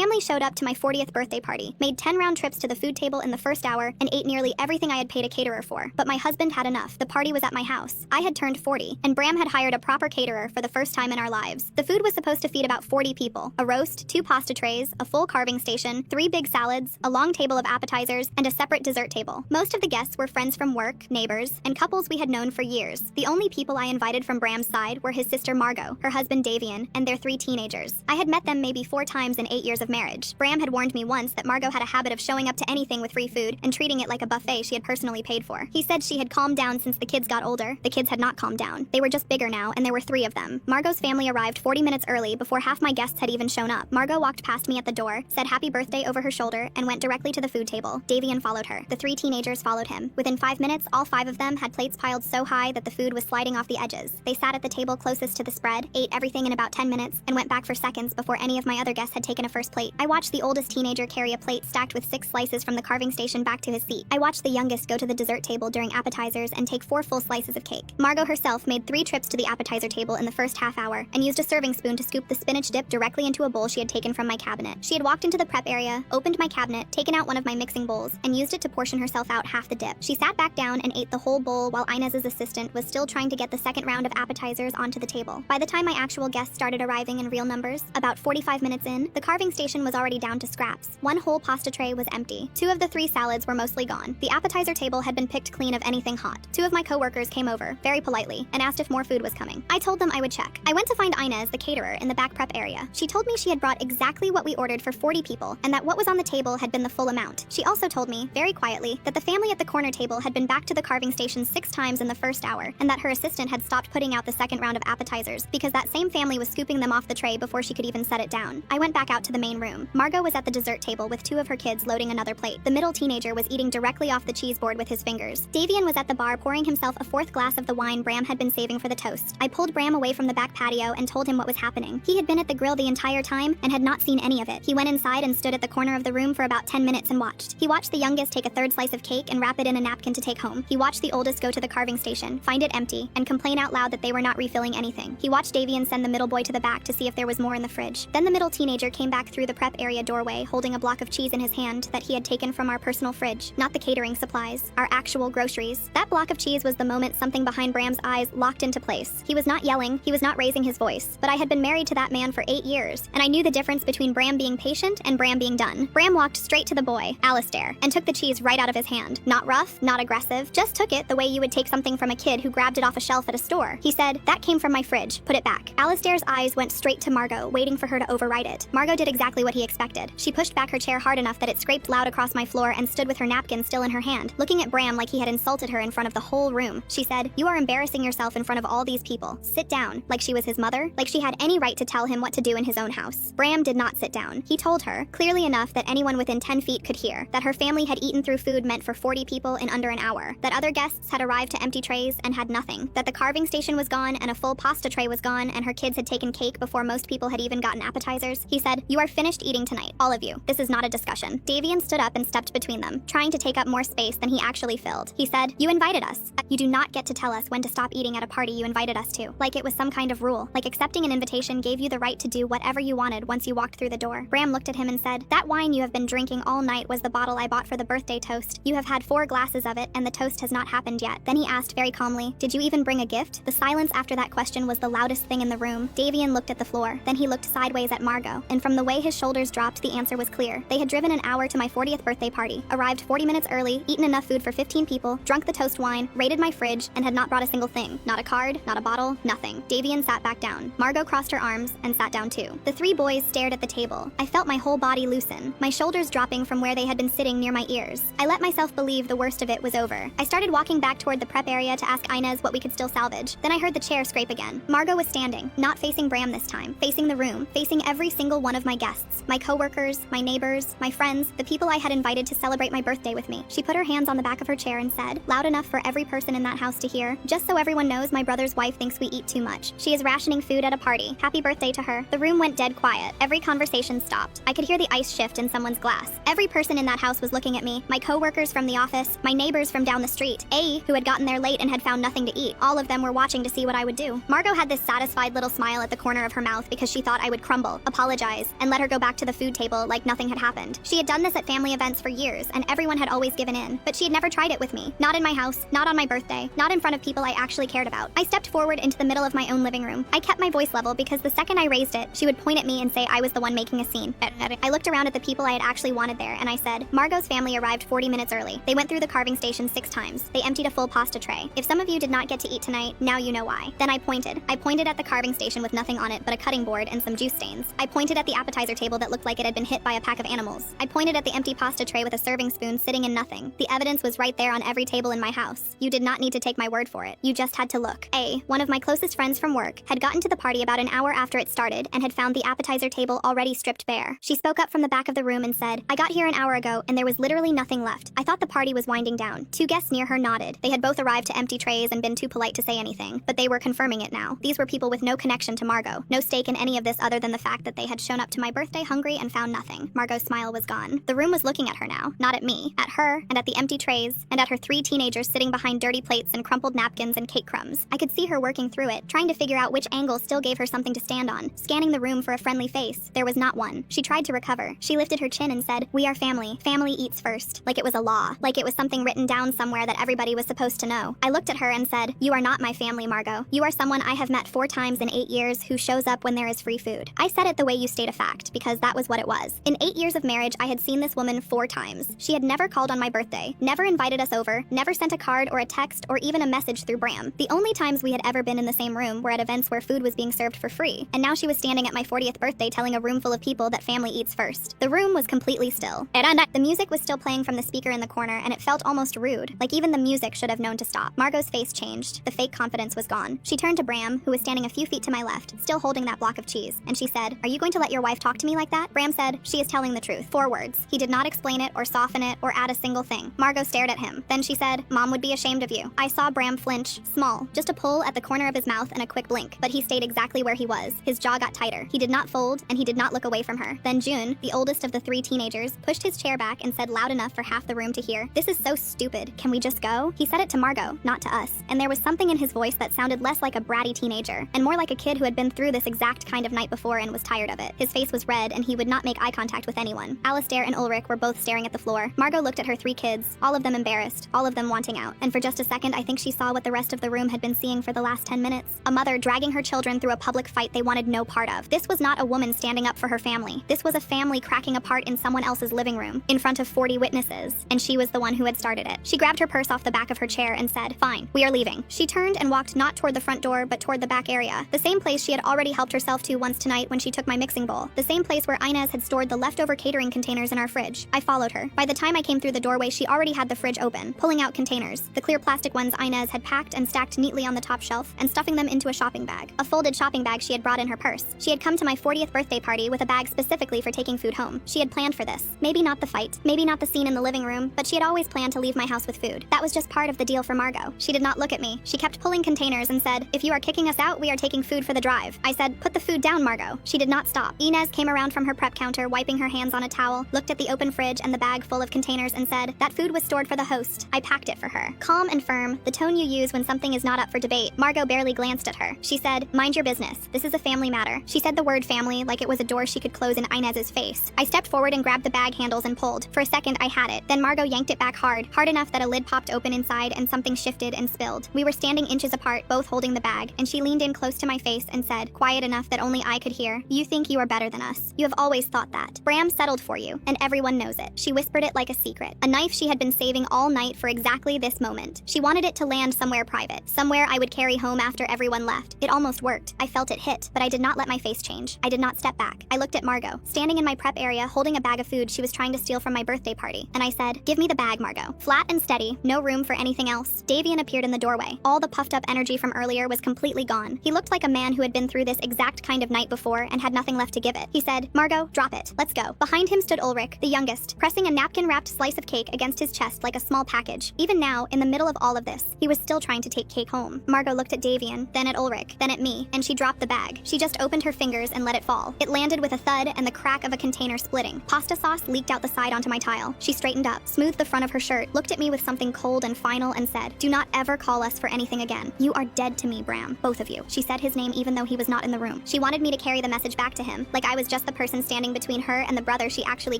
family showed up to my 40th birthday party, made 10 round trips to the food table in the first hour, and ate nearly everything I had paid a caterer for. But my husband had enough. The party was at my house. I had turned 40, and Bram had hired a proper caterer for the first time in our lives. The food was supposed to feed about 40 people. A roast, 2 pasta trays, a full carving station, 3 big salads, a long table of appetizers, and a separate dessert table. Most of the guests were friends from work, neighbors, and couples we had known for years. The only people I invited from Bram's side were his sister Margot, her husband Davian, and their 3 teenagers. I had met them maybe 4 times in 8 years of marriage. Bram had warned me once that Margot had a habit of showing up to anything with free food and treating it like a buffet she had personally paid for. He said she had calmed down since the kids got older. The kids had not calmed down. They were just bigger now, and there were 3 of them. Margot's family arrived 40 minutes early before half my guests had even shown up. Margot walked past me at the door, said happy birthday over her shoulder, and went directly to the food table. Davian followed her. The 3 teenagers followed him. Within 5 minutes, all 5 of them had plates piled so high that the food was sliding off the edges. They sat at the table closest to the spread, ate everything in about 10 minutes, and went back for seconds before any of my other guests had taken a first plate. I watched the oldest teenager carry a plate stacked with 6 slices from the carving station back to his seat. I watched the youngest go to the dessert table during appetizers and take 4 full slices of cake. Margot herself made 3 trips to the appetizer table in the first half hour and used a serving spoon to scoop the spinach dip directly into a bowl she had taken from my cabinet. She had walked into the prep area, opened my cabinet, taken out one of my mixing bowls, and used it to portion herself out half the dip. She sat back down and ate the whole bowl while Inez's assistant was still trying to get the second round of appetizers onto the table. By the time my actual guests started arriving in real numbers, about 45 minutes in, the carving station was already down to scraps. 1 whole pasta tray was empty. 2 of the 3 salads were mostly gone. The appetizer table had been picked clean of anything hot. 2 of my coworkers came over, very politely, and asked if more food was coming. I told them I would check. I went to find Inez, the caterer, in the back prep area. She told me she had brought exactly what we ordered for 40 people, and that what was on the table had been the full amount. She also told me, very quietly, that the family at the corner table had been back to the carving station 6 times in the first hour, and that her assistant had stopped putting out the second round of appetizers because that same family was scooping them off the tray before she could even set it down. I went back out to the main room. Margot was at the dessert table with 2 of her kids loading another plate. The middle teenager was eating directly off the cheese board with his fingers. Davian was at the bar pouring himself a 4th glass of the wine Bram had been saving for the toast. I pulled Bram away from the back patio and told him what was happening. He had been at the grill the entire time and had not seen any of it. He went inside and stood at the corner of the room for about 10 minutes and watched. He watched the youngest take a 3rd slice of cake and wrap it in a napkin to take home. He watched the oldest go to the carving station, find it empty, and complain out loud that they were not refilling anything. He watched Davian send the middle boy to the back to see if there was more in the fridge. Then the middle teenager came back through the prep area doorway holding a block of cheese in his hand that he had taken from our personal fridge, not the catering supplies, our actual groceries. That block of cheese was the moment something behind Bram's eyes locked into place. He was not yelling, he was not raising his voice, but I had been married to that man for 8 years, and I knew the difference between Bram being patient and Bram being done. Bram walked straight to the boy, Alistair, and took the cheese right out of his hand. Not rough, not aggressive, just took it the way you would take something from a kid who grabbed it off a shelf at a store. He said, "That came from my fridge, put it back." Alistair's eyes went straight to Margot, waiting for her to override it. Margot did exactly what he expected. She pushed back her chair hard enough that it scraped loud across my floor and stood with her napkin still in her hand, looking at Bram like he had insulted her in front of the whole room. She said, "You are embarrassing yourself in front of all these people. Sit down," like she was his mother, like she had any right to tell him what to do in his own house. Bram did not sit down. He told her, clearly enough that anyone within 10 feet could hear, that her family had eaten through food meant for 40 people in under an hour, that other guests had arrived to empty trays and had nothing, that the carving station was gone and a full pasta tray was gone and her kids had taken cake before most people had even gotten appetizers. He said, "You are finished eating tonight, all of you. This is not a discussion." Davian stood up and stepped between them, trying to take up more space than he actually filled. He said, "You invited us. You do not get to tell us when to stop eating at a party you invited us to, like it was some kind of rule, like accepting an invitation gave you the right to do whatever you wanted once you walked through the door." Bram looked at him and said, "That wine you have been drinking all night was the bottle I bought for the birthday toast. You have had 4 glasses of it and the toast has not happened yet." Then he asked very calmly, "Did you even bring a gift?" The silence after that question was the loudest thing in the room. Davian looked at the floor, then he looked sideways at Margot, and from the way his shoulders dropped, the answer was clear. They had driven an hour to my 40th birthday party, arrived 40 minutes early, eaten enough food for 15 people, drunk the toast wine, raided my fridge, and had not brought a single thing. Not a card, not a bottle, nothing. Davian sat back down. Margot crossed her arms and sat down too. The 3 boys stared at the table. I felt my whole body loosen, my shoulders dropping from where they had been sitting near my ears. I let myself believe the worst of it was over. I started walking back toward the prep area to ask Inez what we could still salvage. Then I heard the chair scrape again. Margot was standing, not facing Bram this time, facing the room, facing every single one of my guests, my coworkers, my neighbors, my friends, the people I had invited to celebrate my birthday with me. She put her hands on the back of her chair and said, loud enough for every person in that house to hear, "Just so everyone knows, my brother's wife thinks we eat too much. She is rationing food at a party. Happy birthday to her." The room went dead quiet. Every conversation stopped. I could hear the ice shift in someone's glass. Every person in that house was looking at me, my coworkers from the office, my neighbors from down the street, who had gotten there late and had found nothing to eat. All of them were watching to see what I would do. Margot had this satisfied little smile at the corner of her mouth because she thought I would crumble, apologize, and let her go go back to the food table like nothing had happened. She had done this at family events for years, and everyone had always given in, but she had never tried it with me. Not in my house, not on my birthday, not in front of people I actually cared about. I stepped forward into the middle of my own living room. I kept my voice level because the second I raised it, she would point at me and say I was the one making a scene. I looked around at the people I had actually wanted there, and I said, Margot's family arrived 40 minutes early. They went through the carving station 6 times. They emptied a full pasta tray. If some of you did not get to eat tonight, now you know why. Then I pointed. I pointed at the carving station with nothing on it but a cutting board and some juice stains. I pointed at the appetizer table that looked like it had been hit by a pack of animals. I pointed at the empty pasta tray with a serving spoon sitting in nothing. The evidence was right there on every table in my house. You did not need to take my word for it. You just had to look. One of my closest friends from work, had gotten to the party about an hour after it started and had found the appetizer table already stripped bare. She spoke up from the back of the room and said, I got here an hour ago and there was literally nothing left. I thought the party was winding down. 2 guests near her nodded. They had both arrived to empty trays and been too polite to say anything, but they were confirming it now. These were people with no connection to Margot, no stake in any of this other than the fact that they had shown up to my birthday hungry and found nothing. Margot's smile was gone. The room was looking at her now, not at me, at her and at the empty trays and at her 3 teenagers sitting behind dirty plates and crumpled napkins and cake crumbs. I could see her working through it, trying to figure out which angle still gave her something to stand on, scanning the room for a friendly face. There was not one. She tried to recover. She lifted her chin and said, we are family. Family eats first. Like it was a law. Like it was something written down somewhere that everybody was supposed to know. I looked at her and said, you are not my family, Margot. You are someone I have met 4 times in 8 years who shows up when there is free food. I said it the way you state a fact, because that was what it was. In 8 years of marriage, I had seen this woman 4 times. She had never called on my birthday, never invited us over, never sent a card or a text or even a message through Bram. The only times we had ever been in the same room were at events where food was being served for free, and now she was standing at my 40th birthday telling a room full of people that family eats first. The room was completely still. The music was still playing from the speaker in the corner, and it felt almost rude, like even the music should have known to stop. Margot's face changed. The fake confidence was gone. She turned to Bram, who was standing a few feet to my left, still holding that block of cheese, and she said, are you going to let your wife talk to me like that? Bram said, she is telling the truth. 4 words. He did not explain it or soften it or add a single thing. Margot stared at him. Then she said, Mom would be ashamed of you. I saw Bram flinch, small, just a pull at the corner of his mouth and a quick blink, but he stayed exactly where he was. His jaw got tighter. He did not fold, and he did not look away from her. Then June, the oldest of the 3 teenagers, pushed his chair back and said loud enough for half the room to hear, this is so stupid. Can we just go? He said it to Margot, not to us, and there was something in his voice that sounded less like a bratty teenager, and more like a kid who had been through this exact kind of night before and was tired of it. His face was red, and he would not make eye contact with anyone. Alistair and Ulrich were both staring at the floor. Margot looked at her 3 kids, all of them embarrassed, all of them wanting out, and for just a second I think she saw what the rest of the room had been seeing for the last 10 minutes. A mother dragging her children through a public fight they wanted no part of. This was not a woman standing up for her family. This was a family cracking apart in someone else's living room, in front of 40 witnesses, and she was the one who had started it. She grabbed her purse off the back of her chair and said, fine, we are leaving. She turned and walked not toward the front door, but toward the back area, the same place she had already helped herself to once tonight when she took my mixing bowl, the same place where Inez had stored the leftover catering containers in our fridge. I followed her. By the time I came through the doorway, she already had the fridge open, pulling out containers, the clear plastic ones Inez had packed and stacked neatly on the top shelf, and stuffing them into a shopping bag, a folded shopping bag she had brought in her purse. She had come to my 40th birthday party with a bag specifically for taking food home. She had planned for this. Maybe not the fight, maybe not the scene in the living room, but she had always planned to leave my house with food. That was just part of the deal for Margot. She did not look at me. She kept pulling containers and said, if you are kicking us out, we are taking food for the drive. I said, put the food down, Margot. She did not stop. Inez came around from her prep counter, wiping her hands on a towel, looked at the open fridge and the bag full of containers and said, that food was stored for the host. I packed it for her. Calm and firm, the tone you use when something is not up for debate. Margot barely glanced at her. She said, mind your business. This is a family matter. She said the word family like it was a door she could close in Inez's face. I stepped forward and grabbed the bag handles and pulled. For a second, I had it. Then Margot yanked it back hard enough that a lid popped open inside and something shifted and spilled. We were standing inches apart, both holding the bag, and she leaned in close to my face and said, quiet enough that only I could hear, you think you are better than us. You have always thought that. Bram settled for you, and everyone knows it. She whispered it like a secret. A knife she had been saving all night for exactly this moment. She wanted it to land somewhere private, somewhere I would carry home after everyone left. It almost worked. I felt it hit, but I did not let my face change. I did not step back. I looked at Margot, standing in my prep area holding a bag of food she was trying to steal from my birthday party, and I said, give me the bag, Margot. Flat and steady, no room for anything else. Davian appeared in the doorway. All the puffed up energy from earlier was completely gone. He looked like a man who had been through this exact kind of night before and had nothing left to give it. He said, Margot, drop it. Let's go. Behind him stood Ulrich, the youngest, pressing a napkin-wrapped slice of cake against his chest like a small package. Even now, in the middle of all of this, he was still trying to take cake home. Margot looked at Davian, then at Ulrich, then at me, and she dropped the bag. She just opened her fingers and let it fall. It landed with a thud and the crack of a container splitting. Pasta sauce leaked out the side onto my tile. She straightened up, smoothed the front of her shirt, looked at me with something cold and final and said, do not ever call us for anything again. You are dead to me, Bram. Both of you. She said his name even though he was not in the room. She wanted me to carry the message back to him, like I was just just the person standing between her and the brother she actually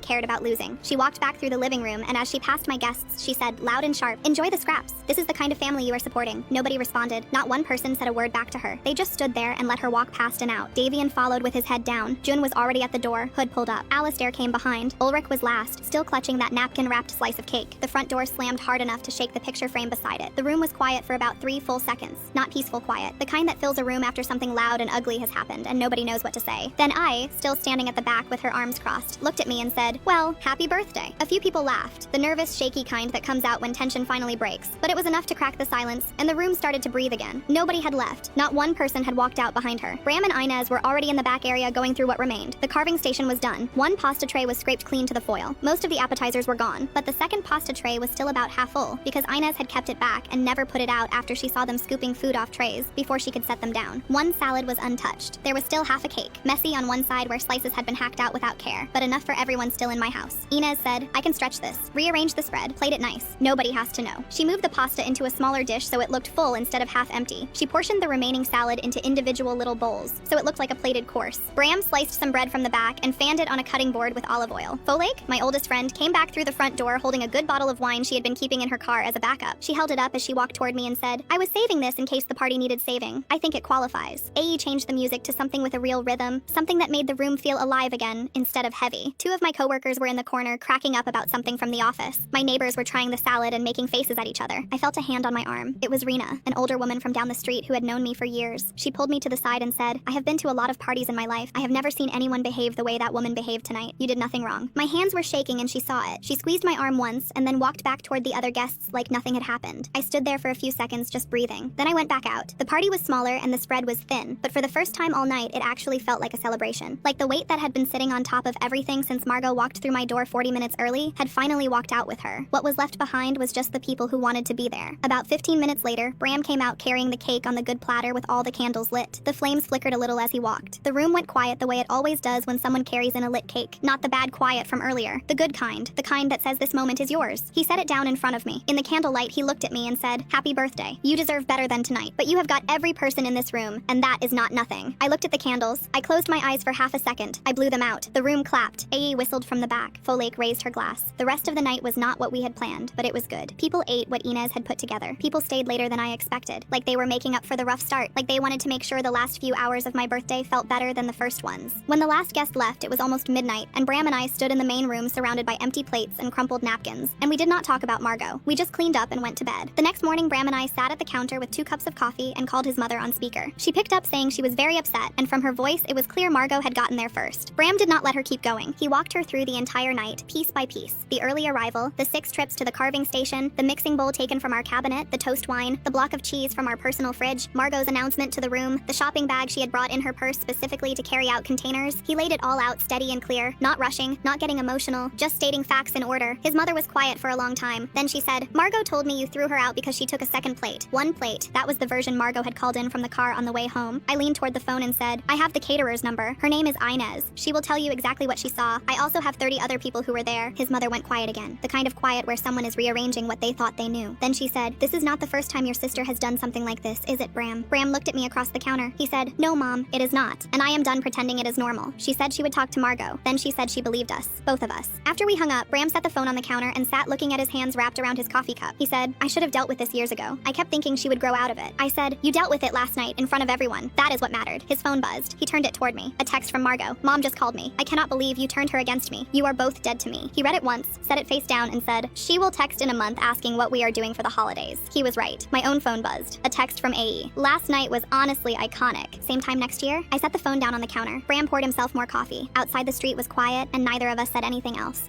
cared about losing. She walked back through the living room, and as she passed my guests, she said, loud and sharp, "Enjoy the scraps. This is the kind of family you are supporting." Nobody responded. Not one person said a word back to her. They just stood there and let her walk past and out. Davian followed with his head down. Jun was already at the door, hood pulled up. Alistair came behind. Ulrich was last, still clutching that napkin-wrapped slice of cake. The front door slammed hard enough to shake the picture frame beside it. The room was quiet for about 3 full seconds. Not peaceful quiet, the kind that fills a room after something loud and ugly has happened and nobody knows what to say. Then I, still standing at the back with her arms crossed, looked at me and said, "Well, happy birthday." A few people laughed, the nervous, shaky kind that comes out when tension finally breaks. But it was enough to crack the silence, and the room started to breathe again. Nobody had left. Not one person had walked out behind her. Bram and Inez were already in the back area going through what remained. The carving station was done. One pasta tray was scraped clean to the foil. Most of the appetizers were gone, but the second pasta tray was still about half full because Inez had kept it back and never put it out after she saw them scooping food off trays before she could set them down. One salad was untouched. There was still half a cake, messy on one side where slices had been hacked out without care, but enough for everyone still in my house. Inez said, "I can stretch this. Rearrange the spread. Plate it nice. Nobody has to know." She moved the pasta into a smaller dish so it looked full instead of half empty. She portioned the remaining salad into individual little bowls, so it looked like a plated course. Bram sliced some bread from the back and fanned it on a cutting board with olive oil. Folake, my oldest friend, came back through the front door holding a good bottle of wine she had been keeping in her car as a backup. She held it up as she walked toward me and said, "I was saving this in case the party needed saving. I think it qualifies." AE changed the music to something with a real rhythm, something that made the room feel alive again instead of heavy. 2 of my coworkers were in the corner cracking up about something from the office. My neighbors were trying the salad and making faces at each other. I felt a hand on my arm. It was Rena, an older woman from down the street who had known me for years. She pulled me to the side and said, "I have been to a lot of parties in my life. I have never seen anyone behave the way that woman behaved tonight. You did nothing wrong." My hands were shaking and she saw it. She squeezed my arm once and then walked back toward the other guests like nothing had happened. I stood there for a few seconds just breathing. Then I went back out. The party was smaller and the spread was thin, but for the first time all night, it actually felt like a celebration. Like the weight that had been sitting on top of everything since Margot walked through my door 40 minutes early had finally walked out with her. What was left behind was just the people who wanted to be there. About 15 minutes later, Bram came out carrying the cake on the good platter with all the candles lit. The flames flickered a little as he walked. The room went quiet the way it always does when someone carries in a lit cake. Not the bad quiet from earlier. The good kind. The kind that says this moment is yours. He set it down in front of me. In the candlelight, he looked at me and said, "Happy birthday. You deserve better than tonight. But you have got every person in this room, and that is not nothing." I looked at the candles. I closed my eyes for half a second. I blew them out. The room clapped. AE whistled from the back. Folake raised her glass. The rest of the night was not what we had planned, but it was good. People ate what Inez had put together. People stayed later than I expected. Like they were making up for the rough start. Like they wanted to make sure the last few hours of my birthday felt better than the first ones. When the last guest left, it was almost midnight, and Bram and I stood in the main room surrounded by empty plates and crumpled napkins. And we did not talk about Margot. We just cleaned up and went to bed. The next morning, Bram and I sat at the counter with 2 cups of coffee and called his mother on speaker. She picked up saying she was very upset, and from her voice, it was clear Margot had gotten there first. Bram did not let her keep going. He walked her through the entire night, piece by piece. The early arrival, the 6 trips to the carving station, the mixing bowl taken from our cabinet, the toast wine, the block of cheese from our personal fridge, Margot's announcement to the room, the shopping bag she had brought in her purse specifically to carry out containers. He laid it all out steady and clear, not rushing, not getting emotional, just stating facts in order. His mother was quiet for a long time. Then she said, "Margot told me you threw her out because she took a second plate." 1 plate. That was the version Margot had called in from the car on the way home. I leaned toward the phone and said, "I have the caterer's number. Her name is Inez. She will tell you exactly what she saw. I also have 30 other people who were there." His mother went quiet again. The kind of quiet where someone is rearranging what they thought they knew. Then she said, "This is not the first time your sister has done something like this, is it, Bram?" Bram looked at me across the counter. He said, "No, Mom, it is not. And I am done pretending it is normal." She said she would talk to Margot. Then she said she believed us. Both of us. After we hung up, Bram set the phone on the counter and sat looking at his hands wrapped around his coffee cup. He said, "I should have dealt with this years ago. I kept thinking she would grow out of it." I said, "You dealt with it last night in front of everyone. That is what mattered." His phone buzzed. He turned it toward me. A text from Margot. "Mom just called me. I cannot believe you turned her against me. You are both dead to me." He read it once, set it face down, and said, "She will text in a month asking what we are doing for the holidays." He was right. My own phone buzzed. A text from AE. "Last night was honestly iconic. Same time next year?" I set the phone down on the counter. Bram poured himself more coffee. Outside the street was quiet, and neither of us said anything else.